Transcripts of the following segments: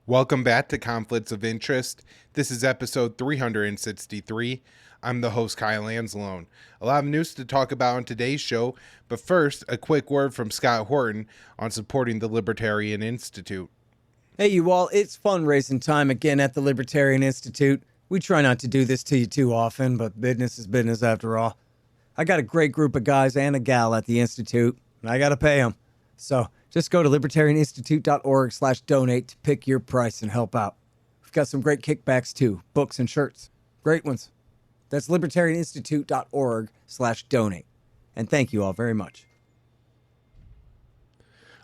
Welcome back to Conflicts of Interest. This is episode 363. I'm the host, Kyle Anzalone. A lot of news to talk about on today's show, but first, a quick word from Scott Horton on supporting the Libertarian Institute. Hey, you all, it's fundraising time again at the Libertarian Institute. We try not to do this to you too often, but business is business after all. I got a great group of guys and a gal at the Institute, and I got to pay them. So just go to libertarianinstitute.org/donate to pick your price and help out. We've got some great kickbacks too, books and shirts. Great ones. That's libertarianinstitute.org/donate. And thank you all very much.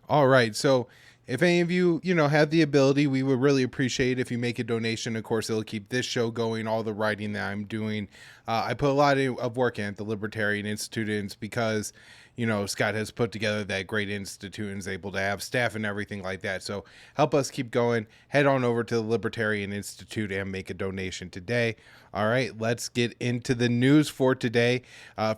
All right, so if any of you, have the ability, we would really appreciate if you make a donation. Of course, it'll keep this show going, all the writing that I'm doing. I put a lot of work in at the Libertarian Institute, and it's because, Scott has put together that great institute and is able to have staff and everything like that. So help us keep going. Head on over to the Libertarian Institute and make a donation today. All right, let's get into the news for today.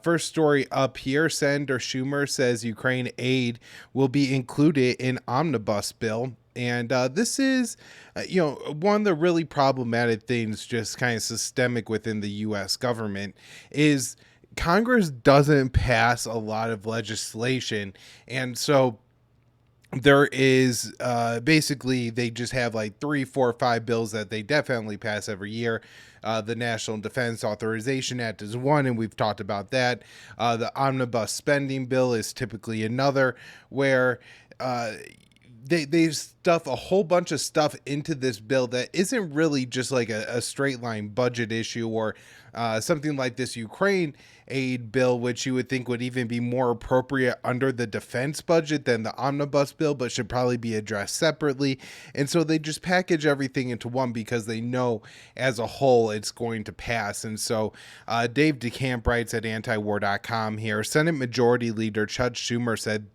First story up here, Senator Schumer says Ukraine aid will be included in omnibus bill. And this is, one of the really problematic things, just kind of systemic within the U.S. government, is Congress doesn't pass a lot of legislation. And so there is basically they just have like 3, 4, 5 bills that they definitely pass every year. The National Defense Authorization Act is one, and we've talked about that. The omnibus spending bill is typically another, where they stuff a whole bunch of stuff into this bill that isn't really just like a straight line budget issue, or something like this Ukraine aid bill, which you would think would even be more appropriate under the defense budget than the omnibus bill, but should probably be addressed separately. And so they just package everything into one because they know as a whole it's going to pass. And so Dave DeCamp writes at antiwar.com here, Senate Majority Leader Chuck Schumer said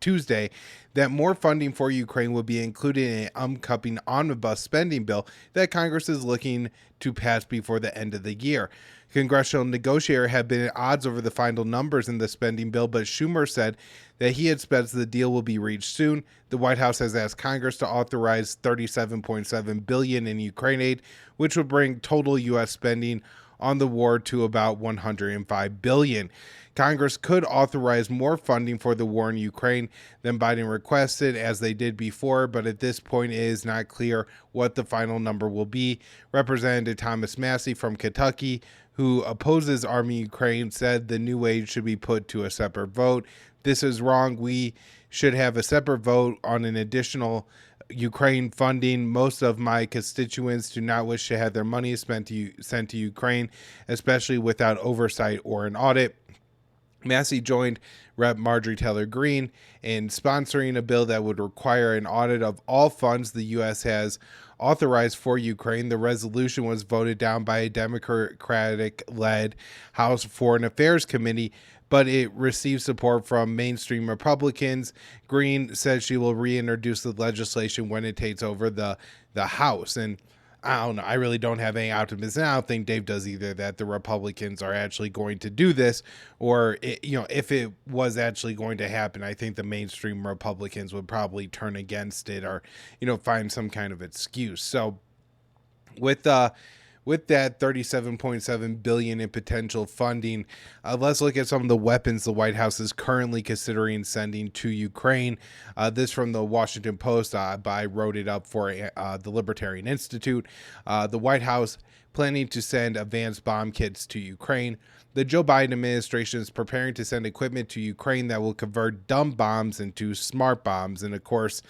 Tuesday, that more funding for Ukraine will be included in an upcoming omnibus spending bill that Congress is looking to pass before the end of the year. Congressional negotiators have been at odds over the final numbers in the spending bill, but Schumer said that he expects the deal will be reached soon. The White House has asked Congress to authorize $37.7 billion in Ukraine aid, which would bring total U.S. spending on the war to about $105 billion. Congress could authorize more funding for the war in Ukraine than Biden requested, as they did before, but at this point it is not clear what the final number will be. Representative Thomas Massie from Kentucky, who opposes arming Ukraine, said the new aid should be put to a separate vote. This is wrong. We should have a separate vote on an additional Ukraine funding. Most of my constituents do not wish to have their money sent to Ukraine, especially without oversight or an audit. Massey joined Rep. Marjorie Taylor Greene in sponsoring a bill that would require an audit of all funds the U.S. has authorized for Ukraine. The resolution was voted down by a Democratic-led House Foreign Affairs Committee, but it received support from mainstream Republicans. Greene says she will reintroduce the legislation when it takes over the House. And I don't know. I really don't have any optimism. I don't think Dave does either, that the Republicans are actually going to do this, or if it was actually going to happen, I think the mainstream Republicans would probably turn against it, or find some kind of excuse. So with that $37.7 billion in potential funding, let's look at some of the weapons the White House is currently considering sending to Ukraine. This from the Washington Post. I wrote it up for the Libertarian Institute. The White House planning to send advanced bomb kits to Ukraine. The Joe Biden administration is preparing to send equipment to Ukraine that will convert dumb bombs into smart bombs. And of course,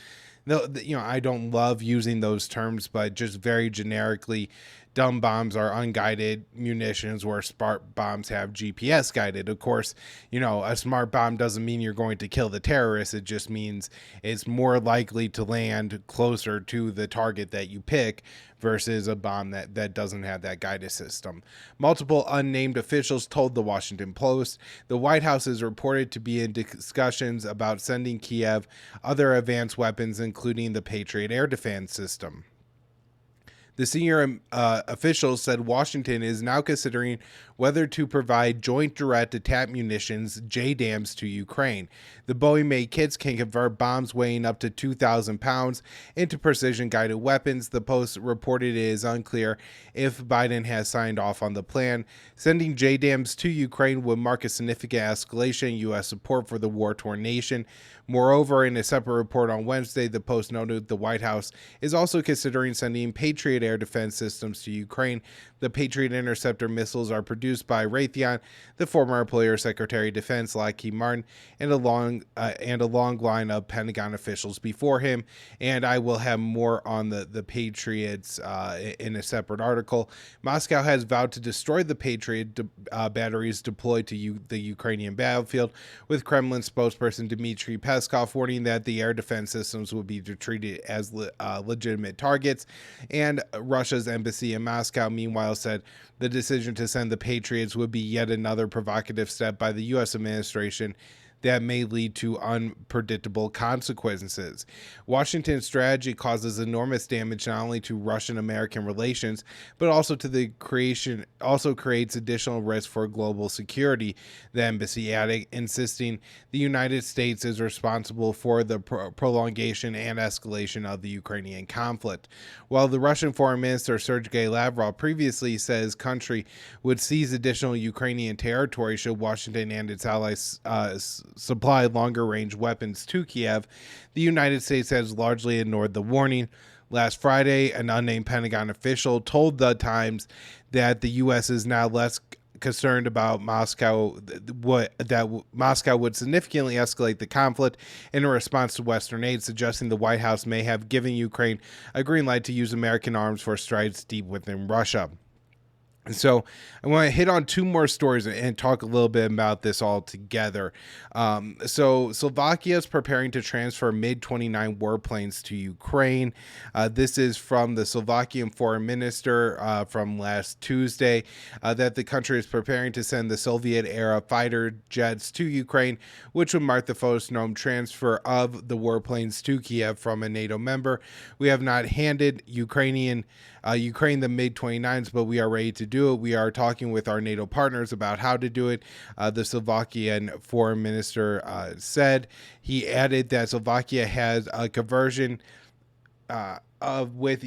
I don't love using those terms, but just very generically, dumb bombs are unguided munitions, where smart bombs have GPS guided. Of course, a smart bomb doesn't mean you're going to kill the terrorists. It just means it's more likely to land closer to the target that you pick versus a bomb that doesn't have that guided system. Multiple unnamed officials told the Washington Post the White House is reported to be in discussions about sending Kiev other advanced weapons, including the Patriot air defense system. The senior officials said Washington is now considering whether to provide joint direct attack munitions, JDAMs, to Ukraine. The Boeing-made kits can convert bombs weighing up to 2,000 pounds into precision-guided weapons. The Post reported it is unclear if Biden has signed off on the plan. Sending JDAMs to Ukraine would mark a significant escalation in U.S. support for the war-torn nation. Moreover, in a separate report on Wednesday, the Post noted the White House is also considering sending Patriot air defense systems to Ukraine. The Patriot interceptor missiles are produced by Raytheon, the former employer of Secretary of Defense Lockheed Martin, and a long line of Pentagon officials before him. And I will have more on the Patriots in a separate article. Moscow has vowed to destroy the Patriot batteries deployed to the Ukrainian battlefield, with Kremlin spokesperson Dmitry Peskov warning that the air defense systems will be treated as legitimate targets. And Russia's embassy in Moscow, meanwhile, said the decision to send the Patriots would be yet another provocative step by the U.S. administration that may lead to unpredictable consequences. Washington's strategy causes enormous damage not only to Russian-American relations, but also creates additional risk for global security, the embassy added, insisting the United States is responsible for the prolongation and escalation of the Ukrainian conflict. While the Russian Foreign Minister Sergei Lavrov previously said his country would seize additional Ukrainian territory should Washington and its allies supply longer-range weapons to Kiev, the United States has largely ignored the warning. Last Friday, an unnamed Pentagon official told The Times that the U.S. is now less concerned about Moscow would significantly escalate the conflict in response to Western aid, suggesting the White House may have given Ukraine a green light to use American arms for strikes deep within Russia. So I want to hit on two more stories and talk a little bit about this all together. So Slovakia is preparing to transfer MiG-29 warplanes to Ukraine. This is from the Slovakian foreign minister from last Tuesday, that the country is preparing to send the Soviet-era fighter jets to Ukraine, which would mark the first known transfer of the warplanes to Kiev from a NATO member. We have not handed Ukraine the MiG-29s, but we are ready to do it. We are talking with our NATO partners about how to do it, the Slovakian foreign minister said. He added that Slovakia has a conversation with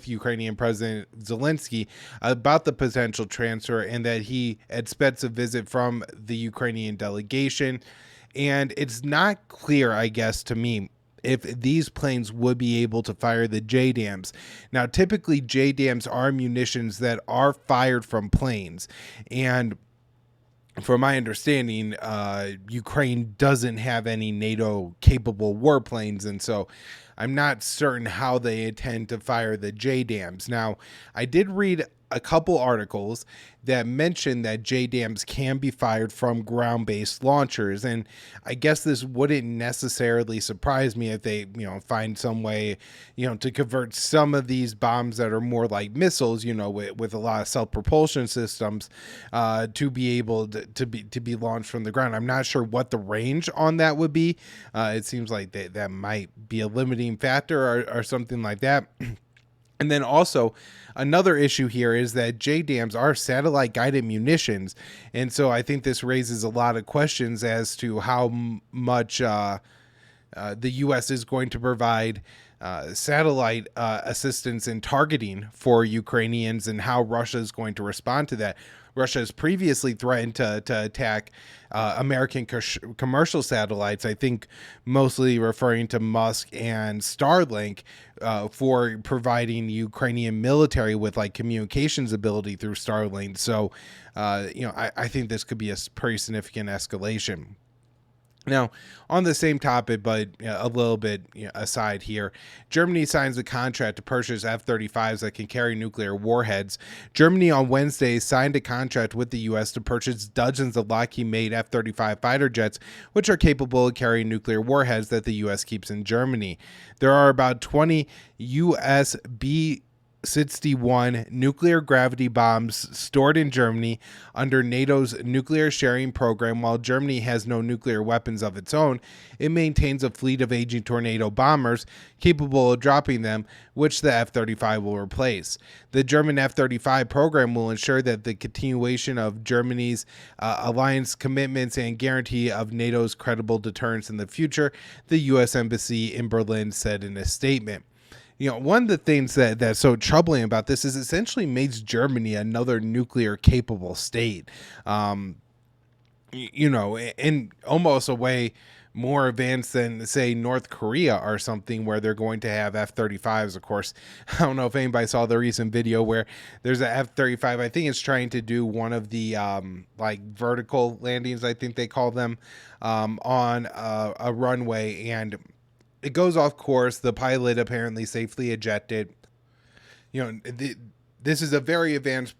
Ukrainian President Zelensky about the potential transfer, and that he expects a visit from the Ukrainian delegation. And it's not clear, I guess, to me, if these planes would be able to fire the JDAMs. Now, typically JDAMs are munitions that are fired from planes, and from my understanding, Ukraine doesn't have any NATO-capable warplanes, and so I'm not certain how they intend to fire the JDAMs. Now, I did read a couple articles that mention that JDAMs can be fired from ground-based launchers, and I guess this wouldn't necessarily surprise me if they, find some way, to convert some of these bombs that are more like missiles, with a lot of self-propulsion systems, to be able to be launched from the ground. I'm not sure what the range on that would be. It seems like that might be a limiting factor or something like that. And then also another issue here is that JDAMs are satellite guided munitions. And so I think this raises a lot of questions as to how much the U.S. is going to provide satellite assistance in targeting for Ukrainians, and how Russia is going to respond to that. Russia has previously threatened to attack American commercial satellites, I think mostly referring to Musk and Starlink, for providing Ukrainian military with communications ability through Starlink. So, I think this could be a pretty significant escalation. Now, on the same topic, but a little bit aside here, Germany signs a contract to purchase F-35s that can carry nuclear warheads. Germany on Wednesday signed a contract with the U.S. to purchase dozens of Lockheed-made F-35 fighter jets, which are capable of carrying nuclear warheads that the U.S. keeps in Germany. There are about 20 U.S. 61 nuclear gravity bombs stored in Germany under NATO's nuclear sharing program. While Germany has no nuclear weapons of its own, it maintains a fleet of aging Tornado bombers capable of dropping them, which the F-35 will replace. The German F-35 program will ensure that the continuation of Germany's alliance commitments and guarantee of NATO's credible deterrence in the future, the U.S. Embassy in Berlin said in a statement. One of the things that's so troubling about this is essentially makes Germany another nuclear capable state. In almost a way more advanced than, say, North Korea or something, where they're going to have F-35s. Of course, I don't know if anybody saw the recent video where there's an F-35. I think it's trying to do one of the vertical landings, I think they call them, on a runway, and it goes off course. The pilot apparently safely ejected. This is a very advanced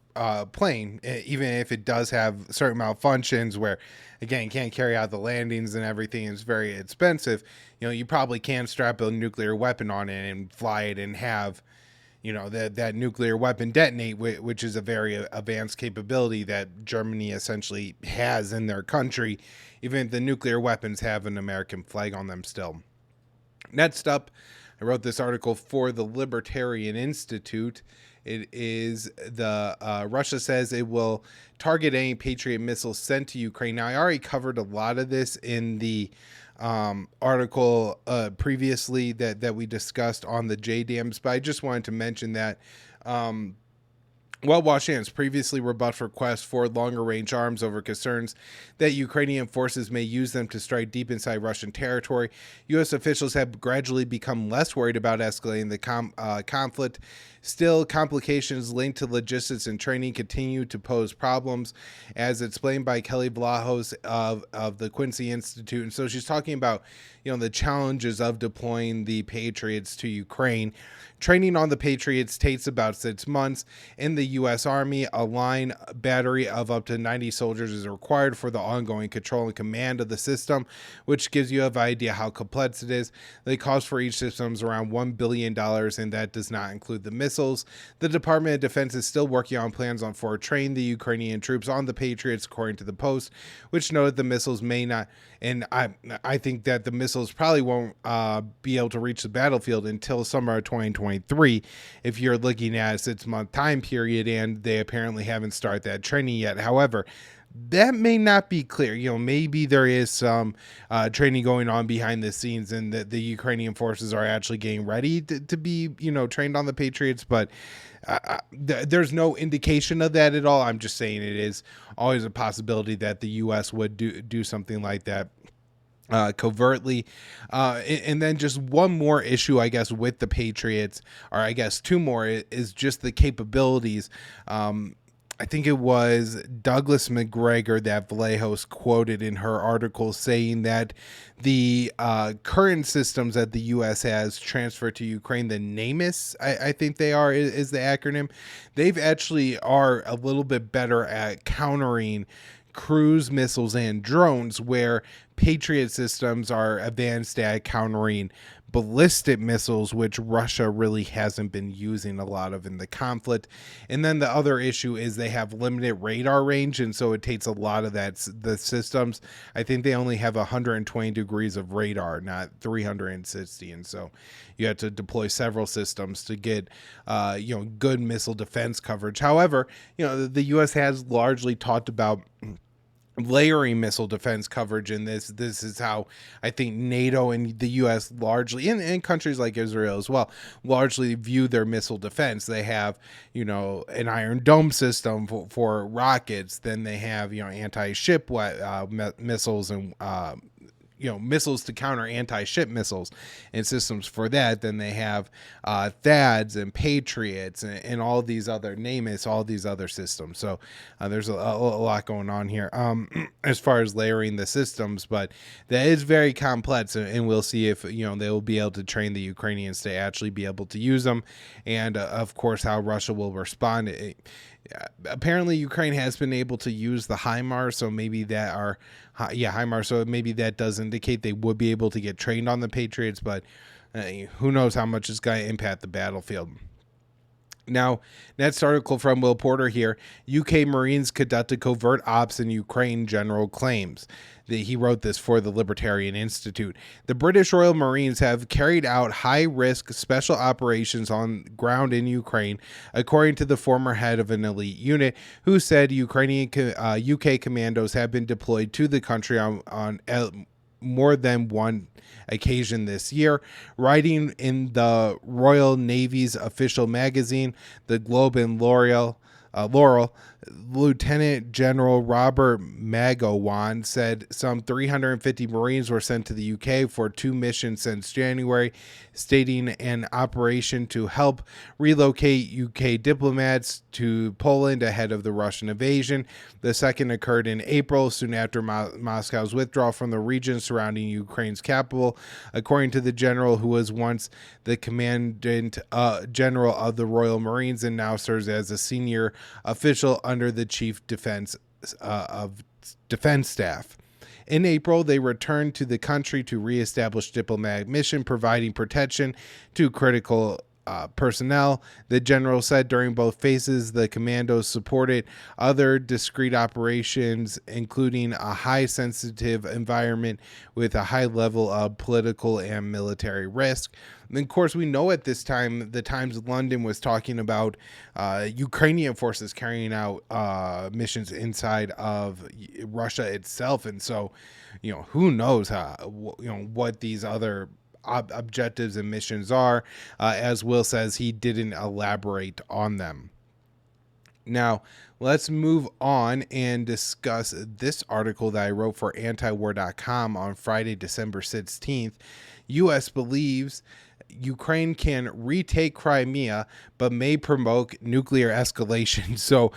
plane, even if it does have certain malfunctions where, again, can't carry out the landings and everything. It's very expensive. You probably can strap a nuclear weapon on it and fly it and have, that nuclear weapon detonate, which is a very advanced capability that Germany essentially has in their country, even if the nuclear weapons have an American flag on them still. Next up, I wrote this article for the Libertarian Institute. It is Russia says it will target any Patriot missiles sent to Ukraine. Now, I already covered a lot of this in the article previously that we discussed on the JDAMs, but I just wanted to mention that Washington has previously rebuffed requests for longer-range arms over concerns that Ukrainian forces may use them to strike deep inside Russian territory. U.S. officials have gradually become less worried about escalating the conflict. Still, complications linked to logistics and training continue to pose problems, as explained by Kelly Vlahos of the Quincy Institute. And so she's talking about, the challenges of deploying the Patriots to Ukraine. Training on the Patriots takes about 6 months. In the U.S. Army, a line battery of up to 90 soldiers is required for the ongoing control and command of the system, which gives you an idea how complex it is. The cost for each system is around $1 billion, and that does not include the missiles. The Department of Defense is still working on plans for training the Ukrainian troops on the Patriots, according to the Post, which noted the missiles may not, and I think that the missiles probably won't be able to reach the battlefield until summer of 2023, if you're looking at a 6-month time period, and they apparently haven't started that training yet. However, that may not be clear. Maybe there is some training going on behind the scenes, and that the Ukrainian forces are actually getting ready to be, trained on the Patriots, but there's no indication of that at all. I'm just saying it is always a possibility that the U.S. would do something like that covertly. And then just one more issue, I guess, with the Patriots, or I guess two more, is just the capabilities. I think it was Douglas McGregor that Vlahos quoted in her article, saying that the current systems that the U.S. has transferred to Ukraine, the NAMIS, I think they are, is the acronym. They've actually are a little bit better at countering cruise missiles and drones, where Patriot systems are advanced at countering ballistic missiles, which Russia really hasn't been using a lot of in the conflict. And then the other issue is they have limited radar range, and so it takes a lot of the systems. I think they only have 120 degrees of radar, not 360, and so you have to deploy several systems to get good missile defense coverage. However, the U.S. has largely talked about layering missile defense coverage in this. This is how I think NATO and the U.S. largely, and countries like Israel as well, largely view their missile defense. They have, an Iron Dome system for rockets. Then they have, anti-ship missiles and missiles to counter anti-ship missiles and systems for that. Then they have THAADs and Patriots and all these other, all these other systems. So there's a lot going on here as far as layering the systems, but that is very complex, and we'll see if they will be able to train the Ukrainians to actually be able to use them, and of course how Russia will respond. Apparently Ukraine has been able to use the HIMARS, so maybe that are HIMARS, so maybe that does indicate they would be able to get trained on the Patriots, but who knows how much it's going to impact the battlefield. Now, next article from Will Porter here. UK Marines conducted covert ops in Ukraine, general claims. He wrote this for the Libertarian Institute. The British Royal Marines have carried out high-risk special operations on ground in Ukraine, according to the former head of an elite unit, who said UK commandos have been deployed to the country on more than one occasion this year. Writing in the Royal Navy's official magazine, The Globe and Laurel, Lieutenant General Robert Magowan said some 350 Marines were sent to the UK for 2 missions since January, stating an operation to help relocate UK diplomats to Poland ahead of the Russian invasion. The second occurred in April, soon after Moscow's withdrawal from the region surrounding Ukraine's capital, according to the general, who was once the commandant general of the Royal Marines and now serves as a senior official under the Chief Defense Staff. In April, they returned to the country to reestablish diplomatic mission, providing protection to critical personnel. The general said during both phases, the commandos supported other discrete operations, including a high sensitive environment with a high level of political and military risk. And of course, we know at this time, the Times London was talking about Ukrainian forces carrying out missions inside of Russia itself. And so, who knows what these other objectives and missions are. As Will says, he didn't elaborate on them. Now, let's move on and discuss this article that I wrote for antiwar.com on Friday, December 16th. U.S. believes Ukraine can retake Crimea, but may promote nuclear escalation. So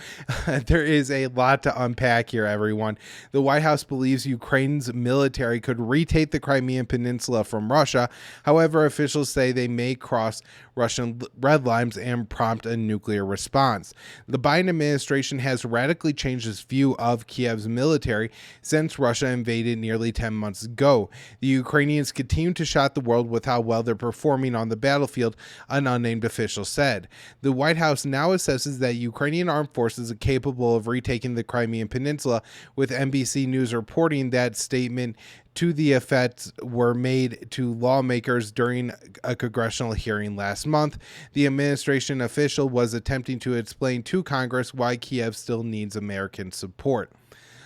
there is a lot to unpack here, everyone. The White House believes Ukraine's military could retake the Crimean Peninsula from Russia. However, officials say they may cross Russian red lines and prompt a nuclear response. The Biden administration has radically changed its view of Kiev's military since Russia invaded nearly 10 months ago. The Ukrainians continue to shock the world with how well they're performing on the battlefield, an unnamed official said. The White House now assesses that Ukrainian armed forces are capable of retaking the Crimean Peninsula, with NBC News reporting that statement to the effect were made to lawmakers during a congressional hearing last month. The administration official was attempting to explain to Congress why Kiev still needs American support.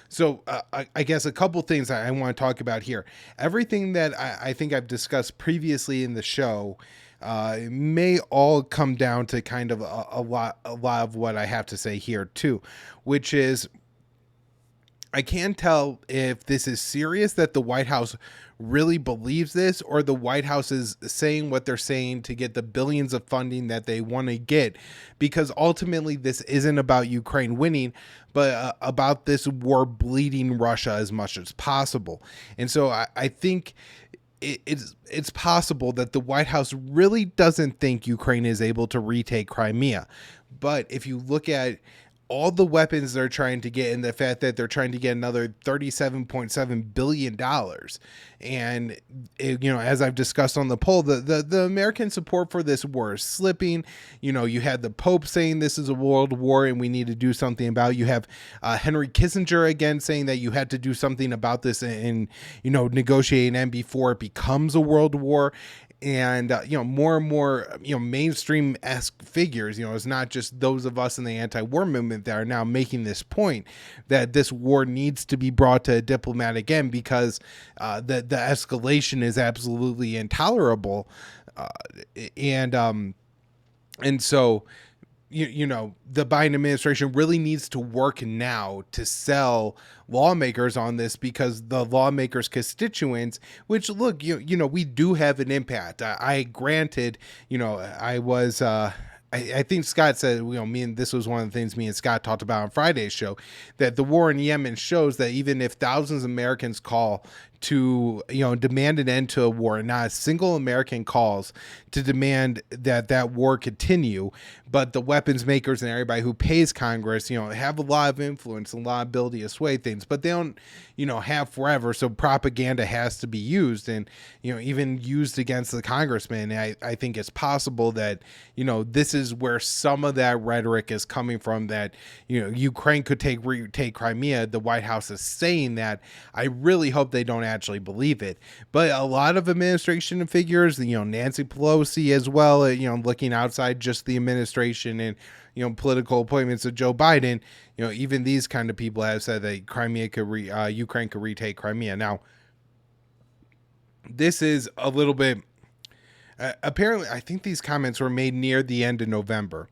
So I guess a couple things I want to talk about here. Everything that I think I've discussed previously in the show may all come down to kind of a lot of what I have to say here too, which is I can't tell if this is serious, that the White House really believes this, or the White House is saying what they're saying to get the billions of funding that they want to get, because ultimately this isn't about Ukraine winning, but about this war bleeding Russia as much as possible. And so I think it's possible that the White House really doesn't think Ukraine is able to retake Crimea. But if you look at all the weapons they're trying to get and the fact that they're trying to get another $37.7 billion. And, as I've discussed on the poll, the American support for this war is slipping. You had the Pope saying this is a world war and we need to do something about it. You have Henry Kissinger again saying that you had to do something about this and negotiate an end before it becomes a world war. And, more and more, mainstream-esque figures, it's not just those of us in the anti-war movement that are now making this point that this war needs to be brought to a diplomatic end because the escalation is absolutely intolerable. And so, the Biden administration really needs to work now to sell lawmakers on this, because the lawmakers' constituents, which look, we do have an impact. I granted, I was, I think Scott said, this was one of the things me and Scott talked about on Friday's show, that the war in Yemen shows that even if thousands of Americans call to, demand an end to a war, and not a single American calls to demand that war continue. But the weapons makers and everybody who pays Congress, have a lot of influence and a lot of ability to sway things, but they don't, have forever. So propaganda has to be used, and, even used against the congressman. I think it's possible that, this is where some of that rhetoric is coming from, that, Ukraine could retake Crimea. The White House is saying that. I really hope they don't actually believe it. But a lot of administration figures, Nancy Pelosi as well, looking outside just the administration and, political appointments of Joe Biden, even these kind of people have said that Ukraine could retake Crimea. Now, this is a little bit, apparently, I think these comments were made near the end of November.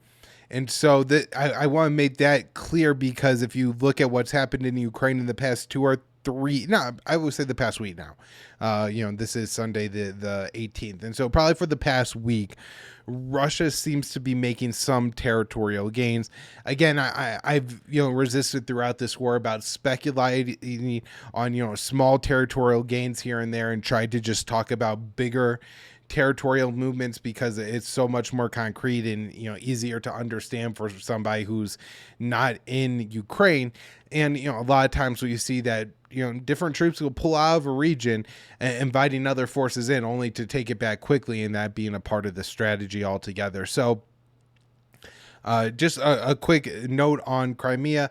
And so I want to make that clear, because if you look at what's happened in Ukraine in the past 2 or 3, I would say the past week now. This is Sunday, the 18th. And so probably for the past week, Russia seems to be making some territorial gains. Again, I've resisted throughout this war about speculating on small territorial gains here and there, and tried to just talk about bigger territorial movements, because it's so much more concrete and easier to understand for somebody who's not in Ukraine. And a lot of times we see that different troops will pull out of a region, inviting other forces in, only to take it back quickly, and that being a part of the strategy altogether. So just a quick note on Crimea,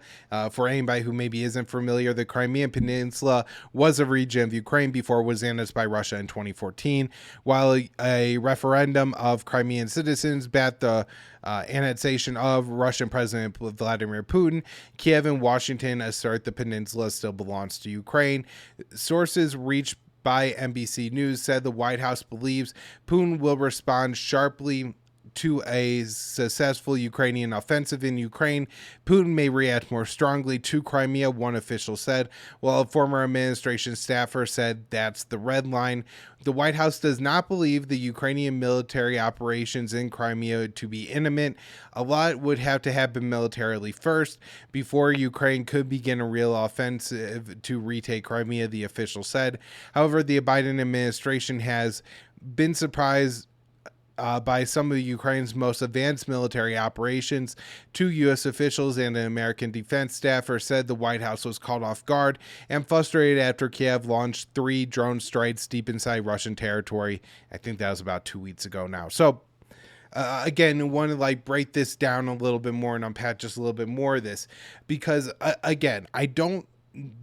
for anybody who maybe isn't familiar. The Crimean Peninsula was a region of Ukraine before it was annexed by Russia in 2014. While a referendum of Crimean citizens backed the annexation of Russian President Vladimir Putin, Kiev and Washington assert the peninsula still belongs to Ukraine. Sources reached by NBC News said the White House believes Putin will respond sharply to a successful Ukrainian offensive in Ukraine. Putin may react more strongly to Crimea, one official said, while a former administration staffer said that's the red line. The White House does not believe the Ukrainian military operations in Crimea to be imminent. A lot would have to happen militarily first before Ukraine could begin a real offensive to retake Crimea, the official said. However, the Biden administration has been surprised by some of Ukraine's most advanced military operations. 2 U.S. officials and an American defense staffer said the White House was caught off guard and frustrated after Kiev launched 3 drone strikes deep inside Russian territory. I think that was about 2 weeks ago now. So again, I want to break this down a little bit more and unpack just a little bit more of this, because again, I don't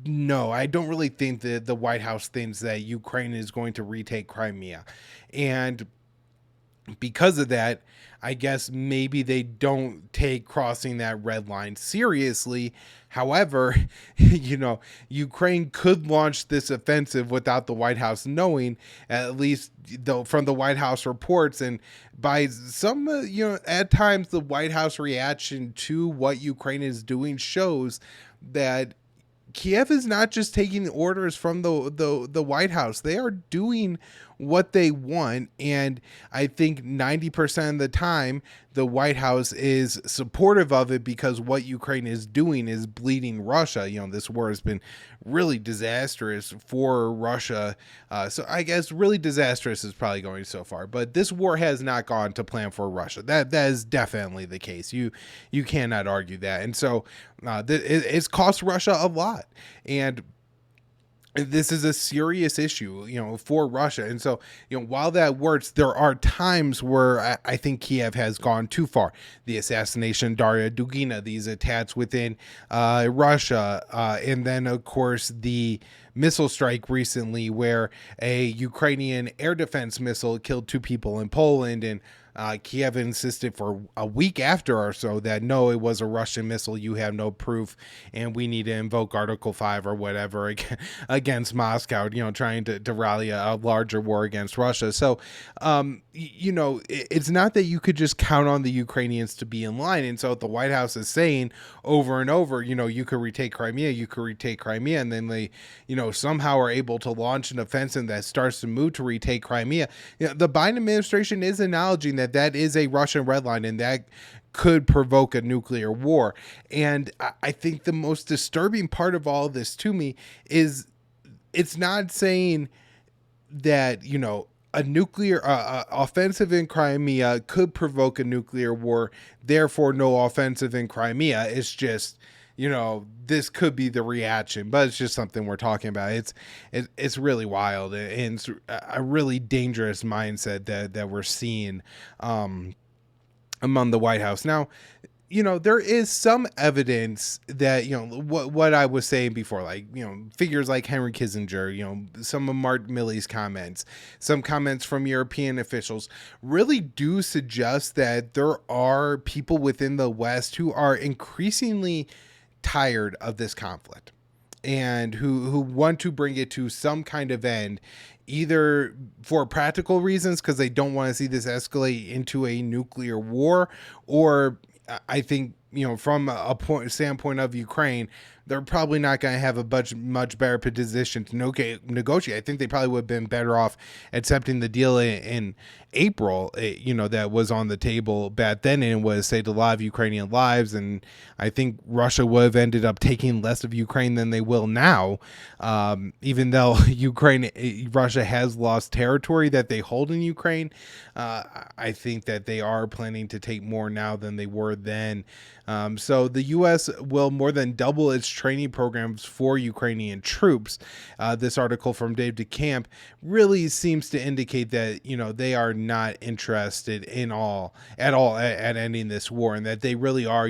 really think that the White House thinks that Ukraine is going to retake Crimea. And because of that, I guess maybe they don't take crossing that red line seriously. However, Ukraine could launch this offensive without the White House knowing, at least though from the White House reports. And by some, at times the White House reaction to what Ukraine is doing shows that Kiev is not just taking orders from the White House. They are doing what they want. And I think 90% of the time, the White House is supportive of it, because what Ukraine is doing is bleeding Russia. This war has been really disastrous for Russia. So I guess really disastrous is probably going so far, but this war has not gone to plan for Russia. That is definitely the case. You cannot argue that. And so it's cost Russia a lot. And this is a serious issue, for Russia. And so, while that works, there are times where I think Kiev has gone too far. The assassination of Daria Dugina, these attacks within Russia, and then, of course, the missile strike recently where a Ukrainian air defense missile killed 2 people in Poland, and Kiev insisted for a week after or so that no, it was a Russian missile. You have no proof, and we need to invoke Article 5 or whatever against Moscow, trying to rally a larger war against Russia. So, it's not that you could just count on the Ukrainians to be in line. And so the White House is saying over and over, you could retake Crimea, and then they, somehow are able to launch an offensive that starts to move to retake Crimea. The Biden administration is acknowledging that is a Russian red line, and that could provoke a nuclear war. And I think the most disturbing part of all of this to me is it's not saying that, a nuclear offensive in Crimea could provoke a nuclear war, therefore no offensive in Crimea. It's just, this could be the reaction, but it's just something we're talking about. It's really wild, and it's a really dangerous mindset that we're seeing among the White House. Now, there is some evidence that, what I was saying before, like, figures like Henry Kissinger, some of Mark Milley's comments, some comments from European officials really do suggest that there are people within the West who are increasingly tired of this conflict and who want to bring it to some kind of end, either for practical reasons because they don't want to see this escalate into a nuclear war, or I think, from a standpoint of Ukraine, they're probably not going to have a much better position to negotiate. I think they probably would have been better off accepting the deal in April, that was on the table back then, and was saved a lot of Ukrainian lives. And I think Russia would have ended up taking less of Ukraine than they will now, even though Russia has lost territory that they hold in Ukraine. I think that they are planning to take more now than they were then. So the U.S. will more than double its training programs for Ukrainian troops. This article from Dave DeCamp really seems to indicate that, they are not interested at all at ending this war, and that they really are,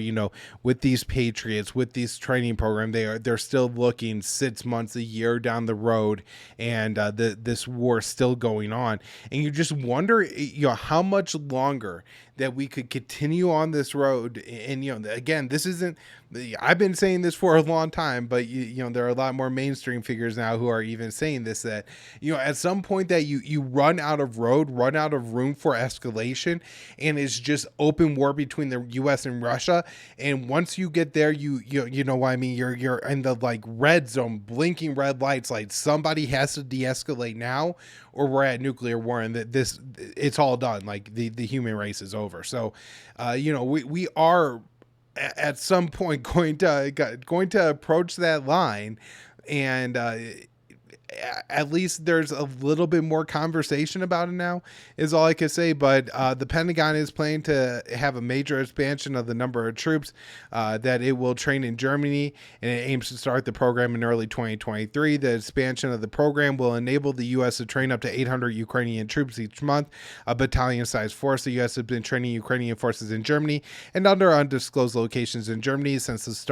with these Patriots, with these training program, they're still looking 6 months, a year down the road, and this war is still going on. And you just wonder, how much longer that we could continue on this road. And, again, this isn't, I've been saying this for a long time, but there are a lot more mainstream figures now who are even saying this, that, at some point that you run out of room for escalation, and it's just open war between the US and Russia. And once you get there, you know what I mean? You're in the like red zone, blinking red lights, like somebody has to de-escalate now, or we're at nuclear war, and it's all done. Like the human race is over. So, we are at some point going to approach that line, and at least there's a little bit more conversation about it now, is all I can say. But the Pentagon is planning to have a major expansion of the number of troops that it will train in Germany, and it aims to start the program in early 2023. The expansion of the program will enable the U.S. to train up to 800 Ukrainian troops each month, a battalion-sized force. The U.S. has been training Ukrainian forces in Germany and under undisclosed locations in Germany since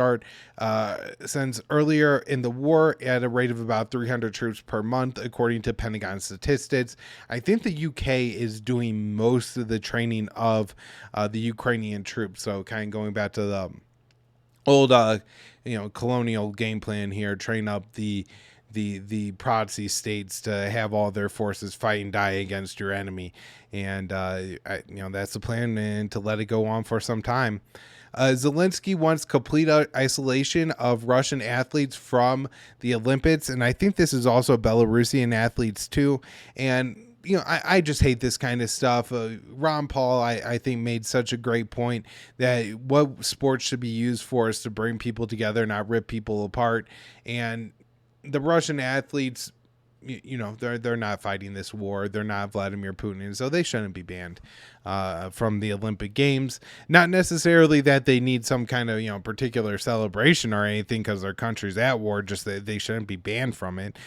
earlier in the war, at a rate of about 300 troops per month, according to Pentagon statistics. I think the UK is doing most of the training of the Ukrainian troops. So kind of going back to the old, colonial game plan here, train up the proxy states to have all their forces fight and die against your enemy. And, that's the plan, and to let it go on for some time. Zelensky wants complete isolation of Russian athletes from the Olympics, and I think this is also Belarusian athletes too. And I just hate this kind of stuff. Ron Paul, I think, made such a great point that what sports should be used for is to bring people together, not rip people apart. And the Russian athletes, they're not fighting this war. They're not Vladimir Putin, and so they shouldn't be banned from the Olympic Games. Not necessarily that they need some kind of particular celebration or anything because their country's at war, just that they shouldn't be banned from it.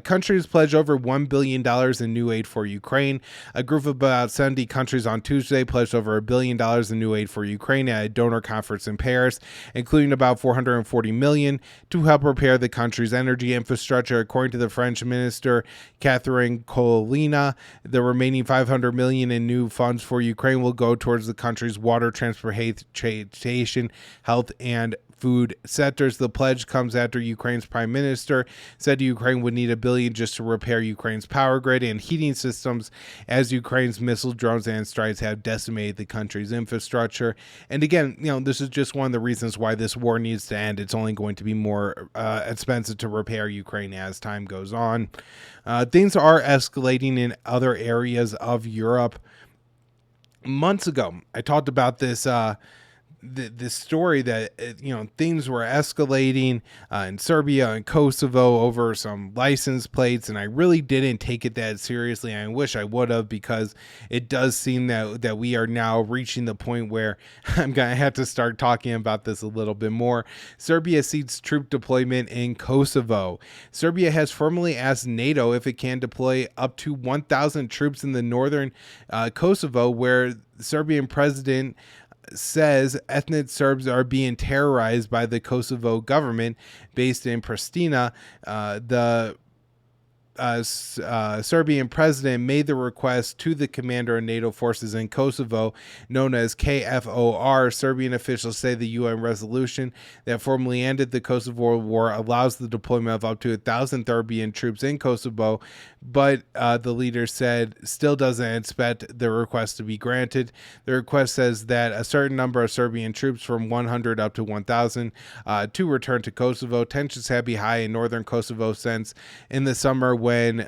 Countries pledged over $1 billion in new aid for Ukraine. A group of about 70 countries on Tuesday pledged over $1 billion in new aid for Ukraine at a donor conference in Paris, including about $440 million to help repair the country's energy infrastructure, according to the French Minister Catherine Colonna. The remaining $500 million in new funds for Ukraine will go towards the country's water, transportation, health, and food sectors. The pledge comes after Ukraine's prime minister said Ukraine would need $1 billion just to repair Ukraine's power grid and heating systems, as Ukraine's missile, drones, and strikes have decimated the country's infrastructure. And again, this is just one of the reasons why this war needs to end. It's only going to be more expensive to repair Ukraine as time goes on. Things are escalating in other areas of Europe. Months ago, I talked about this the story that things were escalating in Serbia and Kosovo over some license plates, and I really didn't take it that seriously. I wish I would have, because it does seem that we are now reaching the point where I'm gonna have to start talking about this a little bit more. Serbia seeks troop deployment in Kosovo. Serbia has formally asked NATO if it can deploy up to 1,000 troops in the northern Kosovo, where the Serbian president says ethnic Serbs are being terrorized by the Kosovo government based in Pristina. The Serbian president made the request to the commander of NATO forces in Kosovo, known as KFOR. Serbian officials say the UN resolution that formally ended the Kosovo war allows the deployment of up to 1,000 Serbian troops in Kosovo, but the leader said still doesn't expect the request to be granted. The request says that a certain number of Serbian troops, from 100 up to 1,000, to return to Kosovo. Tensions have been high in northern Kosovo since in the summer, when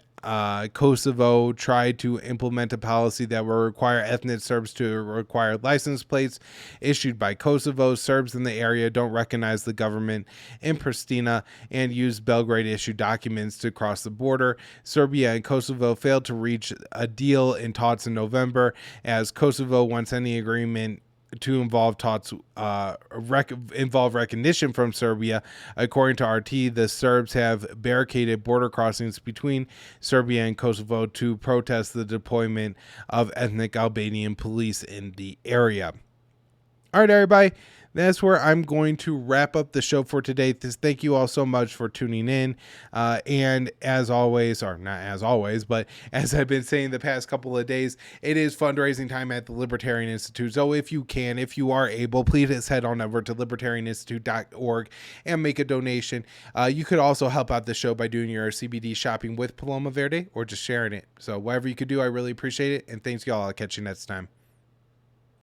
Kosovo tried to implement a policy that will require ethnic Serbs to require license plates issued by Kosovo. Serbs in the area don't recognize the government in Pristina and use Belgrade-issued documents to cross the border. Serbia and Kosovo failed to reach a deal in talks in November, as Kosovo wants any agreement to involve talks involve recognition from Serbia. According to RT, the Serbs have barricaded border crossings between Serbia and Kosovo to protest the deployment of ethnic Albanian police in the area. All right, everybody. That's where I'm going to wrap up the show for today. Thank you all so much for tuning in. And as always, or not as always, but as I've been saying the past couple of days, it is fundraising time at the Libertarian Institute. So if you are able, please head on over to libertarianinstitute.org and make a donation. You could also help out the show by doing your CBD shopping with Paloma Verde, or just sharing it. So whatever you could do, I really appreciate it. And thanks, y'all. I'll catch you next time.